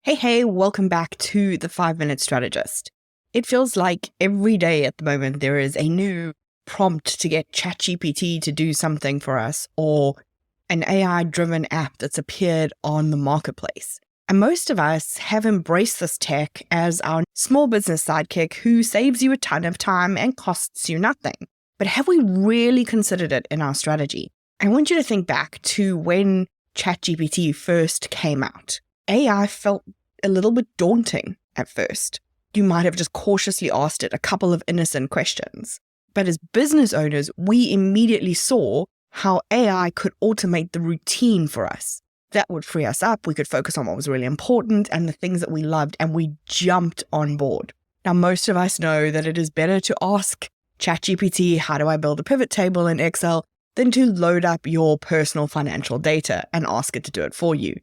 Hey, welcome back to the 5-Minute Strategist. It feels like every day at the moment there is a new prompt to get ChatGPT to do something for us, or an AI-driven app that's appeared on the marketplace. And most of us have embraced this tech as our small business sidekick who saves you a ton of time and costs you nothing. But have we really considered it in our strategy? I want you to think back to when ChatGPT first came out. AI felt a little bit daunting at first. You might have just cautiously asked it a couple of innocent questions. But as business owners, we immediately saw how AI could automate the routine for us. That would free us up. We could focus on what was really important and the things that we loved, and we jumped on board. Now, most of us know that it is better to ask ChatGPT, how do I build a pivot table in Excel, than to load up your personal financial data and ask it to do it for you.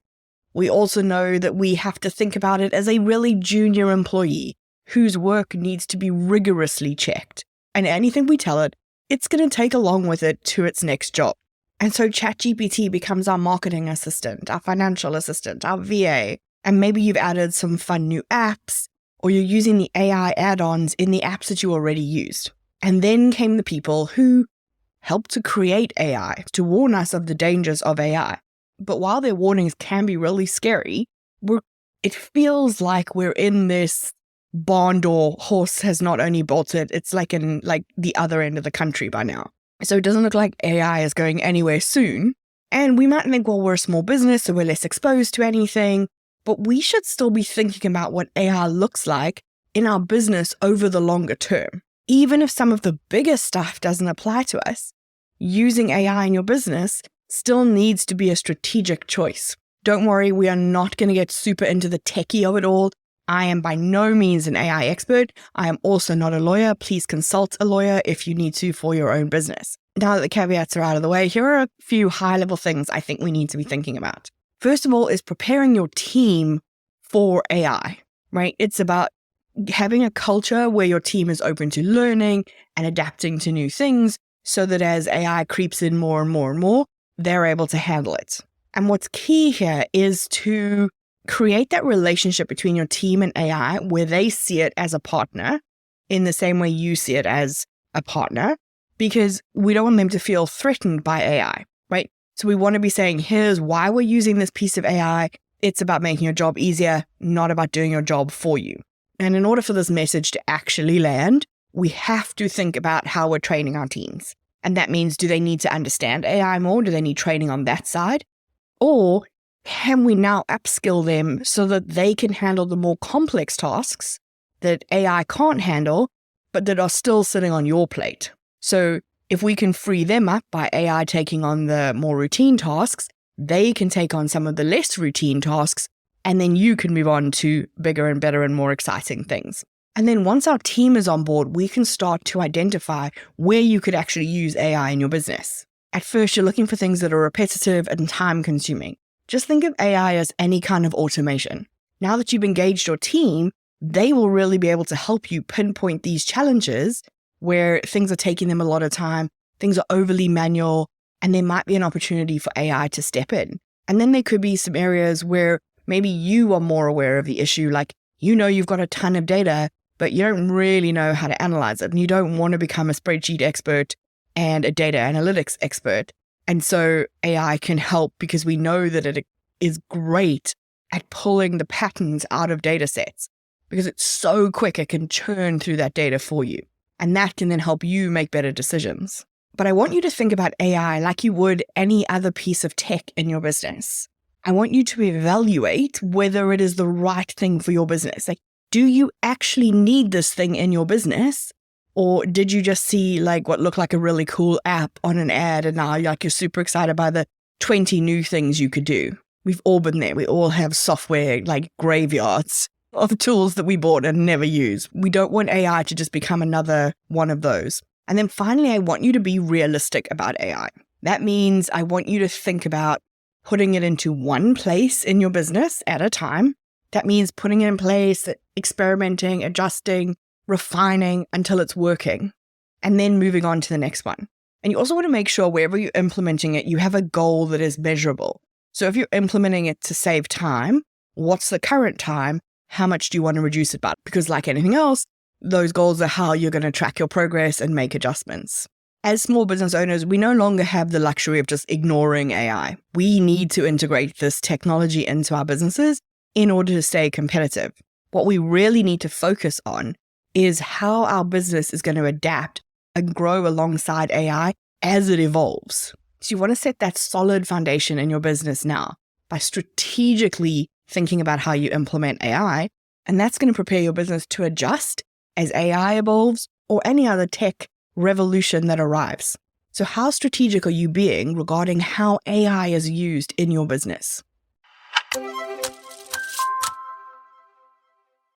We also know that we have to think about it as a really junior employee whose work needs to be rigorously checked. And anything we tell it, it's going to take along with it to its next job. And so ChatGPT becomes our marketing assistant, our financial assistant, our VA. And maybe you've added some fun new apps, or you're using the AI add-ons in the apps that you already used. And then came the people who helped to create AI, to warn us of the dangers of AI. But while their warnings can be really scary, it feels like we're in this barn door. Horse has not only bolted, it's like in the other end of the country by now. So it doesn't look like AI is going anywhere soon. And we might think, well, we're a small business, so we're less exposed to anything. But we should still be thinking about what AI looks like in our business over the longer term. Even if some of the bigger stuff doesn't apply to us, using AI in your business still needs to be a strategic choice. Don't worry, we are not going to get super into the techie of it all. I am by no means an AI expert. I am also not a lawyer. Please consult a lawyer if you need to for your own business. Now that the caveats are out of the way, here are a few high-level things I think we need to be thinking about. First of all is preparing your team for AI, right? It's about having a culture where your team is open to learning and adapting to new things so that as AI creeps in more and more and more, they're able to handle it. And what's key here is to create that relationship between your team and AI where they see it as a partner in the same way you see it as a partner, because we don't want them to feel threatened by AI, right? So we want to be saying, here's why we're using this piece of AI. It's about making your job easier, not about doing your job for you. And in order for this message to actually land, we have to think about how we're training our teams. And that means, do they need to understand AI more? Do they need training on that side? Or can we now upskill them so that they can handle the more complex tasks that AI can't handle, but that are still sitting on your plate? So if we can free them up by AI taking on the more routine tasks, they can take on some of the less routine tasks, and then you can move on to bigger and better and more exciting things. And then once our team is on board, we can start to identify where you could actually use AI in your business. At first, you're looking for things that are repetitive and time-consuming. Just think of AI as any kind of automation. Now that you've engaged your team, they will really be able to help you pinpoint these challenges where things are taking them a lot of time, things are overly manual, and there might be an opportunity for AI to step in. And then there could be some areas where maybe you are more aware of the issue, like you've got a ton of data, but you don't really know how to analyze it. And you don't want to become a spreadsheet expert and a data analytics expert. And so AI can help because we know that it is great at pulling the patterns out of data sets because it's so quick, it can churn through that data for you. And that can then help you make better decisions. But I want you to think about AI like you would any other piece of tech in your business. I want you to evaluate whether it is the right thing for your business. Like, do you actually need this thing in your business? Or did you just see what looked like a really cool app on an ad and now you're super excited by the 20 new things you could do? We've all been there. We all have software graveyards of tools that we bought and never use. We don't want AI to just become another one of those. And then finally, I want you to be realistic about AI. That means I want you to think about putting it into one place in your business at a time. That means putting it in place, experimenting, adjusting, refining until it's working, and then moving on to the next one. And you also want to make sure wherever you're implementing it, you have a goal that is measurable. So if you're implementing it to save time, What's the current time? How much do you want to reduce it by? Because like anything else, those goals are how you're going to track your progress and make adjustments. As small business owners, we no longer have the luxury of just ignoring AI. We need to integrate this technology into our businesses in order to stay competitive. What we really need to focus on is how our business is going to adapt and grow alongside AI as it evolves. So you want to set that solid foundation in your business now by strategically thinking about how you implement AI, and that's going to prepare your business to adjust as AI evolves or any other tech revolution that arrives. So how strategic are you being regarding how AI is used in your business?